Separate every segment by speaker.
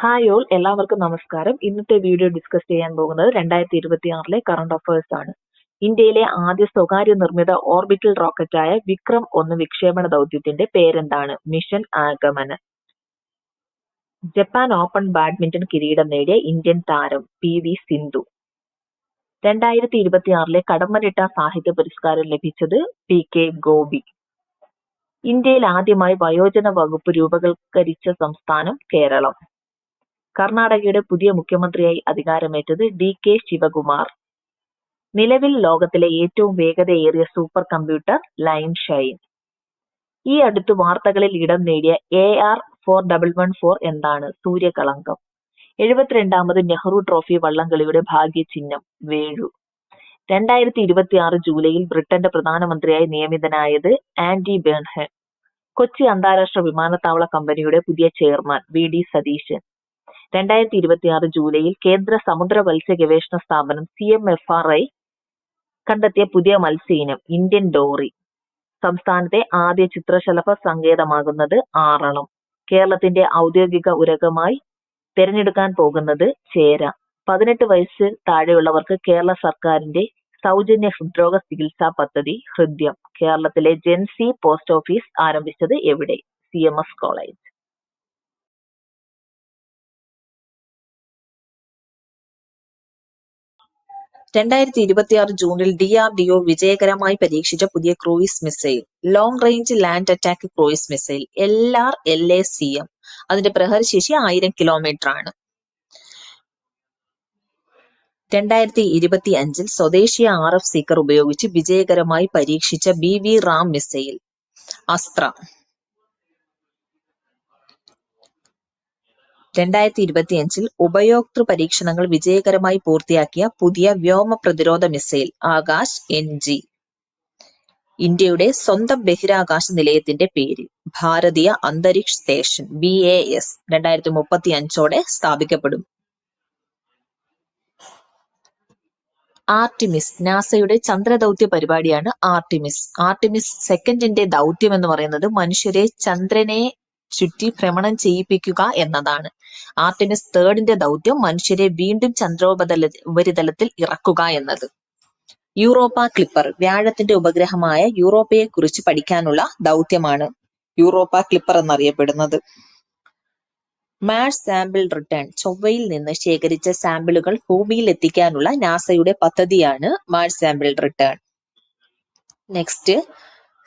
Speaker 1: Hi all, എല്ലാവർക്കും നമസ്കാരം. ഇന്നത്തെ വീഡിയോ ഡിസ്കസ് ചെയ്യാൻ പോകുന്നത് 2026 കറണ്ട് അഫയേഴ്സ് ആണ്. ഇന്ത്യയിലെ ആദ്യ സ്വകാര്യ നിർമ്മിത ഓർബിറ്റൽ റോക്കറ്റായ വിക്രം-1 വിക്ഷേപണ ദൗത്യത്തിന്റെ പേരെന്താണ്? മിഷൻ ആഗമന. ജപ്പാൻ ഓപ്പൺ ബാഡ്മിന്റൺ കിരീടം നേടിയ ഇന്ത്യൻ താരം PV സിന്ധു. 2026 കടമ്മനിട്ട സാഹിത്യ പുരസ്കാരം ലഭിച്ചത് PK ഗോപി. ഇന്ത്യയിൽ ആദ്യമായി വയോജന വകുപ്പ് രൂപവത്കരിച്ച സംസ്ഥാനം കേരളം. കർണാടകയുടെ പുതിയ മുഖ്യമന്ത്രിയായി അധികാരമേറ്റത് DK ശിവകുമാർ. നിലവിൽ ലോകത്തിലെ ഏറ്റവും വേഗതയേറിയ സൂപ്പർ കമ്പ്യൂട്ടർ ലൈൻ ഷൈൻ. ഈ അടുത്ത് വാർത്തകളിൽ ഇടം നേടിയ AR4114 എന്താണ്? സൂര്യകളങ്കം. 72ാമത് നെഹ്റു ട്രോഫി വള്ളംകളിയുടെ ഭാഗ്യചിഹ്നം വേഴു. 2026 ജൂലൈയിൽ ബ്രിട്ടന്റെ പ്രധാനമന്ത്രിയായി നിയമിതനായത് ആൻഡി ബേൺഹൻ. കൊച്ചി അന്താരാഷ്ട്ര വിമാനത്താവള കമ്പനിയുടെ പുതിയ ചെയർമാൻ VD സതീശൻ. 2026 ജൂലൈയിൽ കേന്ദ്ര സമുദ്ര മത്സ്യ ഗവേഷണ സ്ഥാപനം CMFRI കണ്ടെത്തിയ പുതിയ മത്സ്യ ഇനം ഇന്ത്യൻ ഡോറി. സംസ്ഥാനത്തെ ആദ്യ ചിത്രശലഭ സങ്കേതമാകുന്നത് ആറളം. കേരളത്തിന്റെ ഔദ്യോഗിക ഉരകമായി തിരഞ്ഞെടുക്കാൻ പോകുന്നത് ചേര. 18 വയസ്സിൽ താഴെയുള്ളവർക്ക് കേരള സർക്കാരിന്റെ സൗജന്യ ഹൃദ്രോഗ ചികിത്സാ പദ്ധതി ഹൃദ്യം. കേരളത്തിലെ ജെൻസി പോസ്റ്റ് ഓഫീസ് ആരംഭിച്ചത് എവിടെ? CMS college.
Speaker 2: 2026 ജൂണിൽ DRDO വിജയകരമായി പരീക്ഷിച്ച പുതിയ cruise missile long range land attack cruise missile LRLACM. അതിന്റെ പ്രഹരശേഷി 1000 കിലോമീറ്റർ ആണ്. 2025 സ്വദേശീയ RF സീക്കർ ഉപയോഗിച്ച് വിജയകരമായി പരീക്ഷിച്ച BV റാം മിസൈൽ അസ്ത്ര. 2025 ഉപയോക്തൃ പരീക്ഷണങ്ങൾ വിജയകരമായി പൂർത്തിയാക്കിയ പുതിയ വ്യോമ പ്രതിരോധ മിസൈൽ ആകാശ് NG. ഇന്ത്യയുടെ സ്വന്തം ബഹിരാകാശ നിലയത്തിന്റെ പേര് ഭാരതീയ അന്തരിക്ഷ് സ്റ്റേഷൻ BAS. 2035 സ്ഥാപിക്കപ്പെടും. ആർട്ടിമിസ്. നാസയുടെ ചന്ദ്രദൗത്യ പരിപാടിയാണ് ആർട്ടിമിസ്. ആർട്ടിമിസ് 2ന്റെ ദൗത്യം എന്ന് പറയുന്നത് മനുഷ്യരെ ചന്ദ്രനെ ചുറ്റി ഭ്രമണം ചെയ്യിപ്പിക്കുക എന്നതാണ്. ആർട്ടിമിസ് 3ന്റെ ദൗത്യം മനുഷ്യരെ വീണ്ടും ഉപരിതലത്തിൽ ഇറക്കുക എന്നത്. Europa clipper. വ്യാഴത്തിന്റെ ഉപഗ്രഹമായ യൂറോപ്പയെ കുറിച്ച് പഠിക്കാനുള്ള ദൗത്യമാണ് യൂറോപ്പ ക്ലിപ്പർ എന്നറിയപ്പെടുന്നത്. Mars sample return. ചൊവ്വയിൽ നിന്ന് ശേഖരിച്ച സാമ്പിളുകൾ ഭൂമിയിൽ എത്തിക്കാനുള്ള നാസയുടെ പദ്ധതിയാണ് Mars sample return. Next,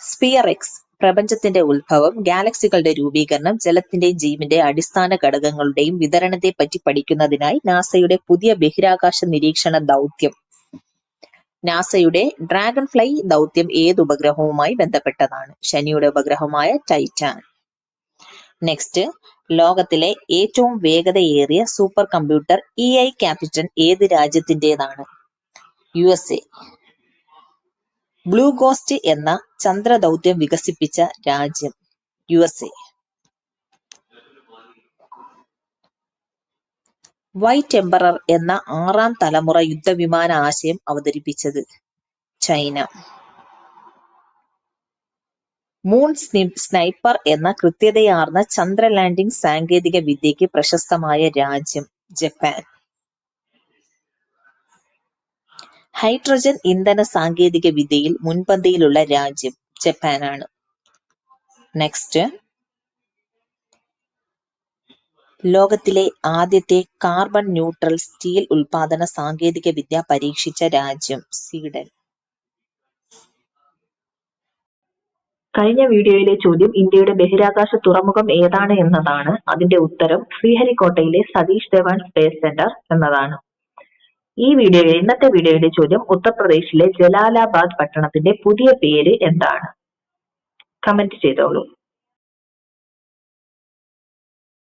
Speaker 2: sphere X. പ്രപഞ്ചത്തിന്റെ ഉത്ഭവം, ഗാലക്സികളുടെ രൂപീകരണം, ജലത്തിന്റെയും ജീവന്റെ അടിസ്ഥാന ഘടകങ്ങളുടെയും വിതരണത്തെ പറ്റി പഠിക്കുന്നതിനായി നാസയുടെ പുതിയ ബഹിരാകാശ നിരീക്ഷണ ദൗത്യം. നാസയുടെ ഡ്രാഗൺ ഫ്ലൈ ദൗത്യം ഏത് ഉപഗ്രഹവുമായി ബന്ധപ്പെട്ടതാണ്? ശനിയുടെ ഉപഗ്രഹമായ ടൈറ്റാൻ. നെക്സ്റ്റ്, ലോകത്തിലെ ഏറ്റവും വേഗതയേറിയ സൂപ്പർ കമ്പ്യൂട്ടർ EI ക്യാപിറ്റൻ ഏത് രാജ്യത്തിന്റേതാണ്? USA. ബ്ലൂ ഗോസ്റ്റ് എന്ന ചന്ദ്രദൗത്യം വികസിപ്പിച്ച രാജ്യം USA. വൈറ്റ് എംപറർ എന്ന 6ാം തലമുറ യുദ്ധവിമാന ആശയം അവതരിപ്പിച്ചത് ചൈന. മൂൺ സ്നൈപ്പർ എന്ന കൃത്യതയാർന്ന ചന്ദ്ര ലാൻഡിംഗ് സാങ്കേതിക വിദ്യയ്ക്ക് പ്രശസ്തമായ രാജ്യം ജപ്പാൻ. ഹൈഡ്രജൻ ഇന്ധന സാങ്കേതിക വിദ്യയിൽ മുൻപന്തിയിലുള്ള രാജ്യം ജപ്പാനാണ്. നെക്സ്റ്റ്, ലോകത്തിലെ ആദ്യത്തെ കാർബൺ ന്യൂട്രൽ സ്റ്റീൽ ഉൽപാദന സാങ്കേതിക വിദ്യ പരീക്ഷിച്ച രാജ്യം സ്വീഡൻ.
Speaker 1: കഴിഞ്ഞ വീഡിയോയിലെ ചോദ്യം ഇന്ത്യയുടെ ബഹിരാകാശ തുറമുഖം ഏതാണ് എന്നതാണ്. അതിന്റെ ഉത്തരം ശ്രീഹരിക്കോട്ടയിലെ സതീഷ് ധവാൻ സ്പേസ് സെന്റർ എന്നതാണ്. ഇന്നത്തെ വീഡിയോയിലെ ചോദ്യം ഉത്തർപ്രദേശിലെ ജലാലാബാദ് പട്ടണത്തിന്റെ പുതിയ പേര് എന്താണ്? കമന്റ് ചെയ്തോളൂ.